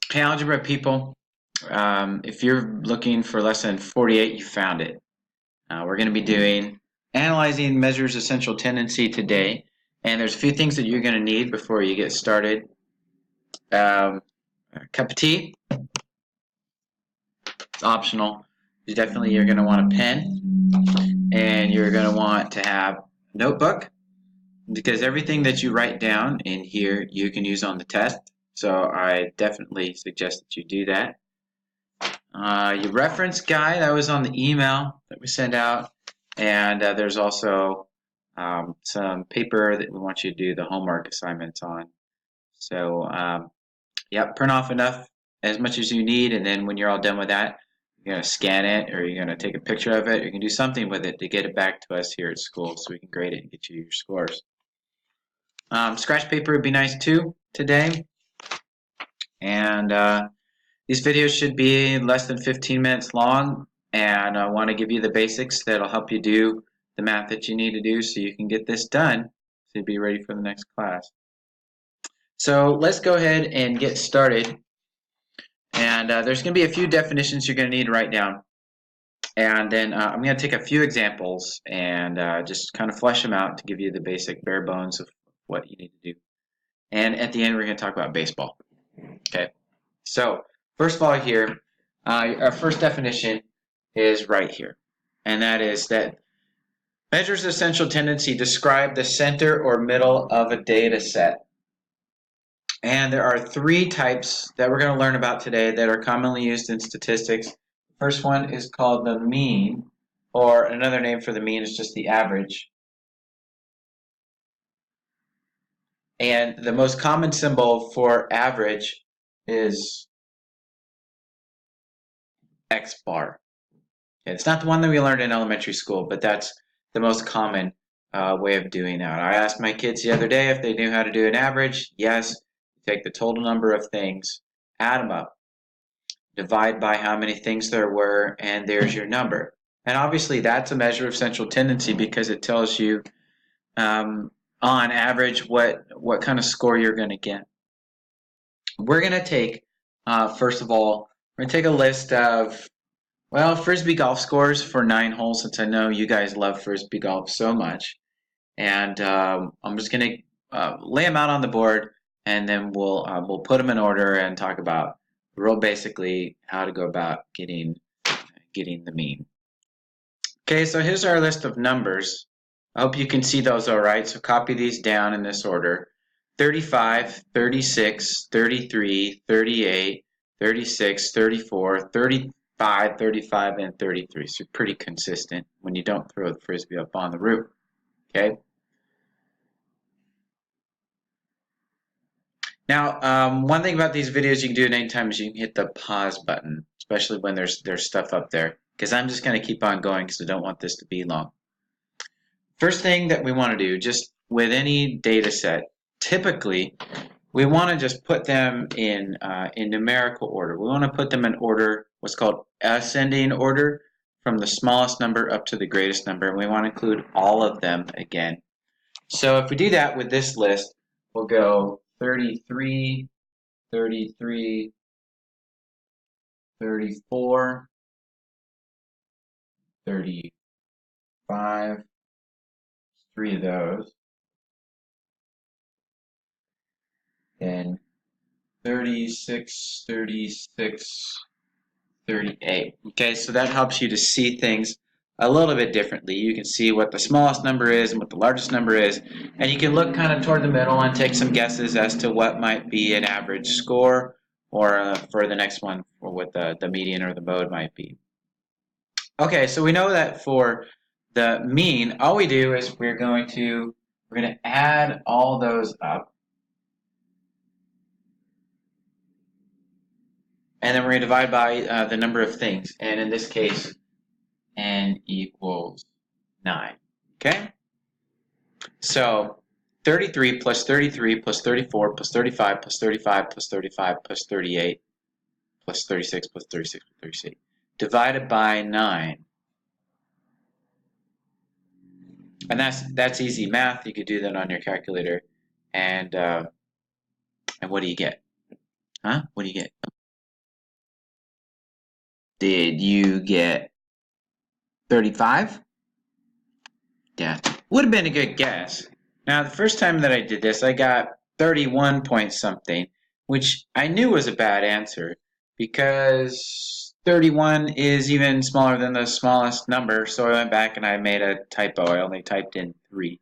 Hey, algebra people, if you're looking for lesson 48, you found it. We're going to be doing analyzing measures essential tendency today, and there's a few things that you're going to need before you get started. A cup of tea, it's optional. You're going to want a pen, and you're going to want to have a notebook, because everything that you write down in here you can use on the test. So I definitely suggest that you do that. Your reference guide, that was on the email that we sent out, and there's also some paper that we want you to do the homework assignments on. So, yeah, print off as much as you need, and then when you're all done with that, you're going to scan it, or you're going to take a picture of it, or you can do something with it to get it back to us here at school so we can grade it and get you your scores. Scratch paper would be nice too today, and these videos should be less than 15 minutes long, and I want to give you the basics that'll help you do the math that you need to do so you can get this done so you'll be ready for the next class. So let's go ahead and get started. And there's going to be a few definitions you're going to need to write down. And then I'm going to take a few examples and just kind of flesh them out to give you the basic bare bones of what you need to do. And at the end, we're going to talk about baseball. Okay. So first of all here, our first definition is right here. And that is that measures of essential tendency describe the center or middle of a data set. And there are three types that we're going to learn about today that are commonly used in statistics. The first one is called the mean, or another name for the mean is just the average. And the most common symbol for average is X bar. It's not the one that we learned in elementary school, but that's the most common way of doing that. I asked my kids the other day if they knew how to do an average. Yes, you take the total number of things, add them up, divide by how many things there were, and there's your number. And obviously that's a measure of central tendency because it tells you on average what kind of score you're going to get. We're going to take, first of all, we're going to take a list of Frisbee golf scores for 9 holes, since I know you guys love Frisbee golf so much. And I'm just going to lay them out on the board, and then we'll put them in order and talk about real basically how to go about getting the mean. Okay, so here's our list of numbers. I hope you can see those all right, so copy these down in this order. 35, 36, 33, 38, 36, 34, 35, 35, and 33. So pretty consistent when you don't throw the Frisbee up on the roof. Okay. Now, one thing about these videos you can do at any time is you can hit the pause button, especially when there's stuff up there, because I'm just going to keep on going because I don't want this to be long. First thing that we want to do, just with any data set, typically we want to just put them in numerical order. We want to put them in order, what's called ascending order, from the smallest number up to the greatest number, and we want to include all of them again. So if we do that with this list, we'll go 33, 33, 34, 35, 3 of those, then 36, 36, 38. Okay, so that helps you to see things a little bit differently. You can see what the smallest number is and what the largest number is, and you can look kind of toward the middle and take some guesses as to what might be an average score, or for the next one, or what the median or the mode might be. Okay, so we know that for the mean, all we do is we're going to add all those up, and then we're going to divide by the number of things, and in this case, n equals 9. Okay? So 33 plus 33 plus 34 plus 35 plus 35 plus 35 plus 38 plus 36 plus 36 plus 36 divided by 9. And that's easy math. You could do that on your calculator. And what do you get? Huh? What do you get? Did you get 35? Yeah, would have been a good guess. Now, the first time that I did this, I got 31 point something, which I knew was a bad answer because 31 is even smaller than the smallest number. So I went back and I made a typo. I only typed in 3.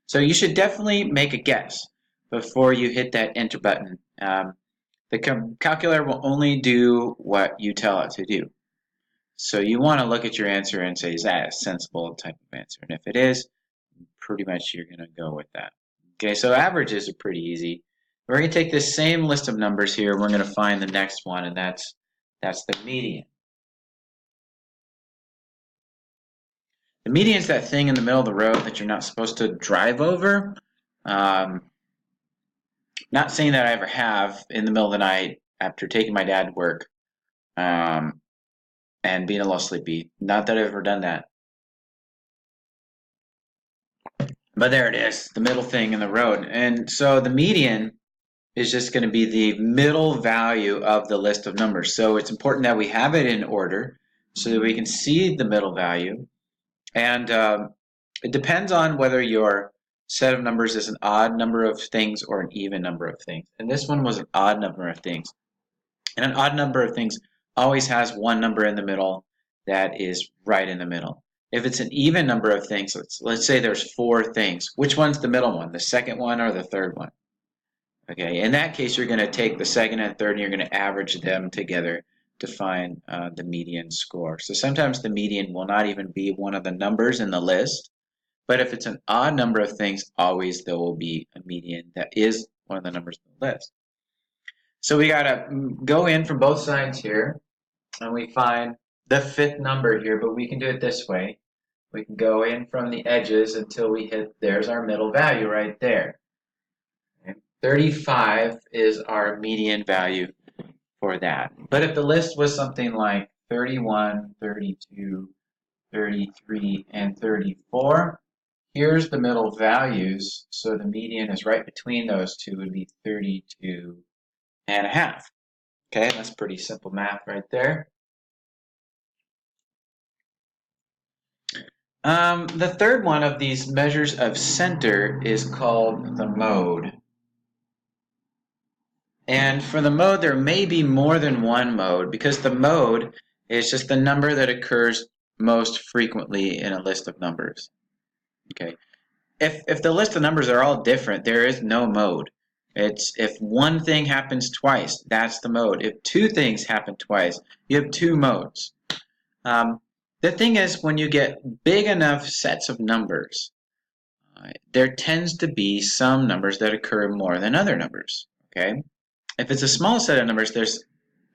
So you should definitely make a guess before you hit that enter button. The calculator will only do what you tell it to do. So you want to look at your answer and say, is that a sensible type of answer? And if it is, pretty much you're going to go with that. Okay, so averages are pretty easy. We're going to take this same list of numbers here. We're going to find the next one, and that's the median. The median is that thing in the middle of the road that you're not supposed to drive over. Not saying that I ever have in the middle of the night after taking my dad to work and being a little sleepy. Not that I've ever done that. But there it is, the middle thing in the road. And so the median is just going to be the middle value of the list of numbers. So it's important that we have it in order so that we can see the middle value. And it depends on whether your set of numbers is an odd number of things or an even number of things. And this one was an odd number of things. And an odd number of things always has one number in the middle that is right in the middle. If it's an even number of things, let's say there's 4 things. Which one's the middle one, the second one or the third one? Okay, in that case, you're going to take the second and third and you're going to average them together to find the median score. So sometimes the median will not even be one of the numbers in the list, but if it's an odd number of things, always there will be a median that is one of the numbers in the list. So we got to go in from both sides here and we find the 5th number here, but we can do it this way. We can go in from the edges until we hit, there's our middle value right there. 35 is our median value for that. But if the list was something like 31, 32, 33, and 34, here's the middle values. So the median is right between those two, would be 32 and a half. Okay, that's pretty simple math right there. The third one of these measures of center is called the mode. And for the mode, there may be more than one mode because the mode is just the number that occurs most frequently in a list of numbers. Okay. If the list of numbers are all different, there is no mode. It's if one thing happens twice, that's the mode. If 2 things happen twice, you have 2 modes. The thing is, when you get big enough sets of numbers, there tends to be some numbers that occur more than other numbers. Okay. If it's a small set of numbers,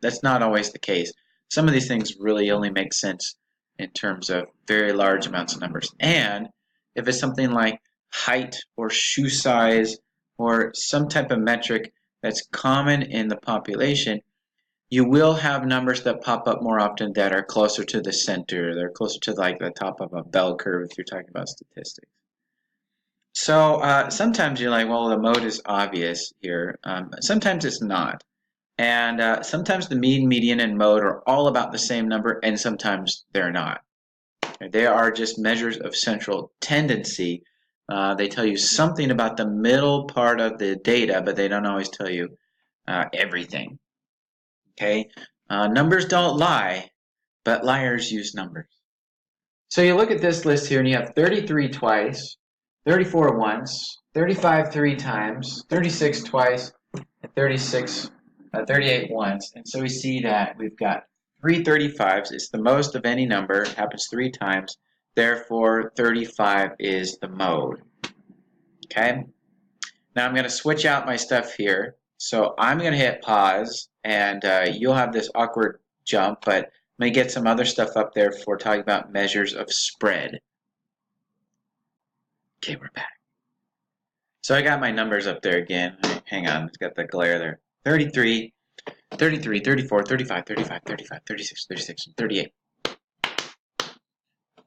that's not always the case. Some of these things really only make sense in terms of very large amounts of numbers. And if it's something like height or shoe size or some type of metric that's common in the population, you will have numbers that pop up more often that are closer to the center. They're closer to like the top of a bell curve if you're talking about statistics. So sometimes you're like, well, the mode is obvious here. Sometimes it's not. And sometimes the mean, median, and mode are all about the same number, and sometimes they're not. They are just measures of central tendency. They tell you something about the middle part of the data, but they don't always tell you everything. Okay, numbers don't lie, but liars use numbers. So you look at this list here, and you have 33 twice, 34 once, 35 3 times, 36 twice, and 38 once. And so we see that we've got 3 35s. It's the most of any number. It happens 3 times. Therefore, 35 is the mode. Okay? Now I'm going to switch out my stuff here. So I'm going to hit pause, and you'll have this awkward jump, but I'm going to get some other stuff up there for talking about measures of spread. Okay, we're back. So I got my numbers up there again. Hang on, it's got the glare there. 33, 33, 34, 35, 35, 35, 36, 36, and 38.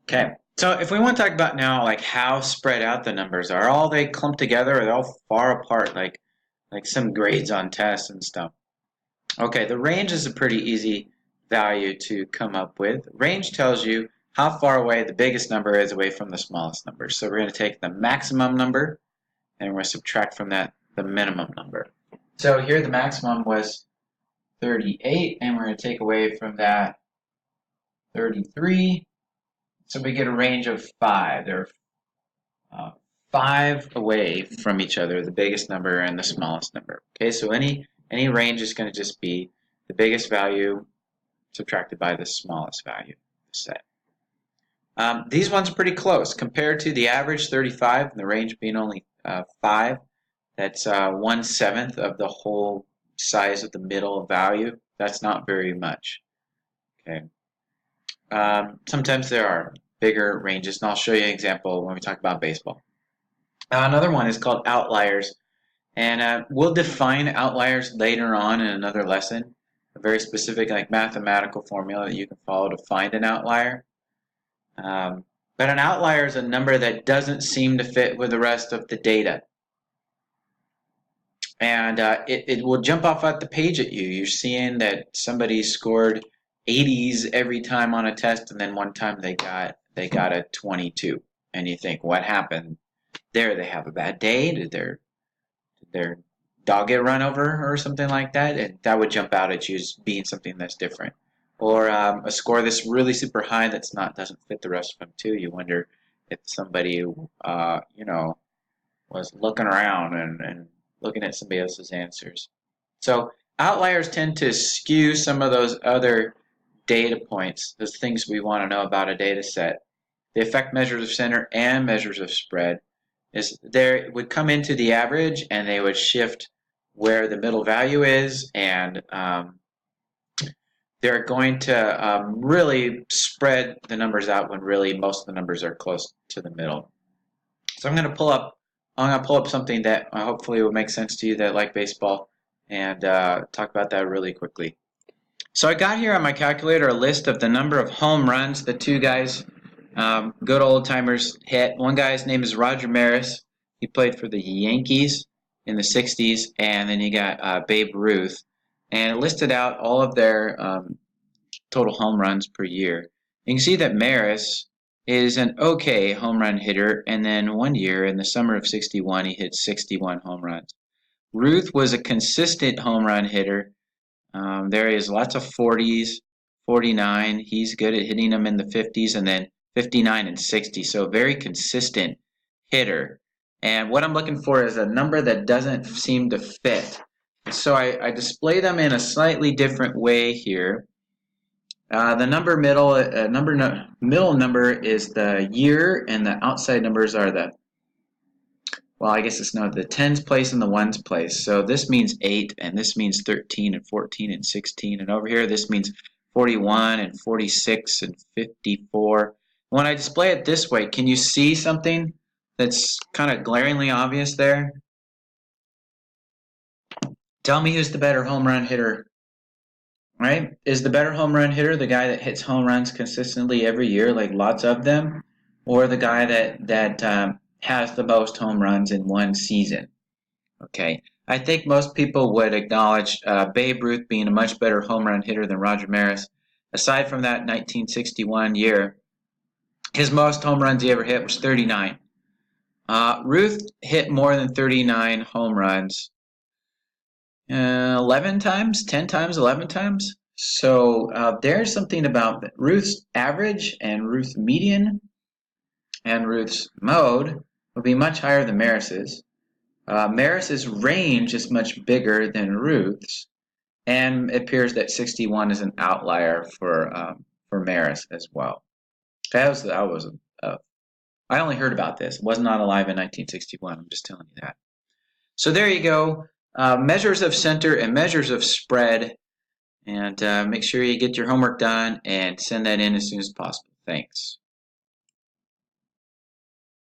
Okay, so if we want to talk about now like how spread out the numbers are, all they clumped together or they're all far apart like some grades on tests and stuff. Okay, the range is a pretty easy value to come up with. Range tells you how far away the biggest number is away from the smallest number. So we're going to take the maximum number and we're going to subtract from that the minimum number. So here the maximum was 38, and we're going to take away from that 33. So we get a range of 5. They're 5 away from each other, the biggest number and the smallest number. Okay, so any range is going to just be the biggest value subtracted by the smallest value of the set. These ones are pretty close compared to the average 35 and the range being only 5. That's 1/7 of the whole size of the middle value. That's not very much. Okay. Sometimes there are bigger ranges, and I'll show you an example when we talk about baseball. Another one is called outliers, and we'll define outliers later on in another lesson, a very specific like mathematical formula that you can follow to find an outlier. But an outlier is a number that doesn't seem to fit with the rest of the data. And it will jump off at the page at you. You're seeing that somebody scored 80s every time on a test, and then one time they got a 22. And you think, what happened there? They have a bad day? Did their dog get run over or something like that? And that would jump out at you as being something that's different. Or a score that's really super high that's doesn't fit the rest of them too. You wonder if somebody was looking around and looking at somebody else's answers. So outliers tend to skew some of those other data points, those things we want to know about a data set. They affect measures of center and measures of spread. It would come into the average, and they would shift where the middle value is, and they're going to really spread the numbers out when really most of the numbers are close to the middle. So I'm going to pull up something that hopefully will make sense to you that like baseball, and talk about that really quickly. So I got here on my calculator a list of the number of home runs the two guys, good old timers, hit. One guy's name is Roger Maris. He played for the Yankees in the 60s, and then you got Babe Ruth. And it listed out all of their total home runs per year. You can see that Maris is an okay home run hitter, and then one year in the summer of 61 he hit 61 home runs. Ruth was a consistent home run hitter. There is lots of 40s, 49. He's good at hitting them in the 50s, and then 59 and 60. So very consistent hitter. And what I'm looking for is a number that doesn't seem to fit. So I display them in a slightly different way here. The middle number is the year, and the outside numbers are the tens place and the ones place. So this means 8, and this means 13 and 14 and 16, and over here this means 41 and 46 and 54. When I display it this way, can you see something that's kind of glaringly obvious there? Tell me who's the better home run hitter, right? Is the better home run hitter the guy that hits home runs consistently every year, like lots of them, or the guy that has the most home runs in one season? Okay, I think most people would acknowledge Babe Ruth being a much better home run hitter than Roger Maris. Aside from that 1961 year, his most home runs he ever hit was 39. Ruth hit more than 39 home runs 11 times, 10 times, 11 times. So there's something about Ruth's average and Ruth's median and Ruth's mode would be much higher than Maris's. Maris's range is much bigger than Ruth's, and it appears that 61 is an outlier for Maris as well. I only heard about this. Was not alive in 1961. I'm just telling you that. So there you go. Measures of center and measures of spread. And make sure you get your homework done and send that in as soon as possible. Thanks.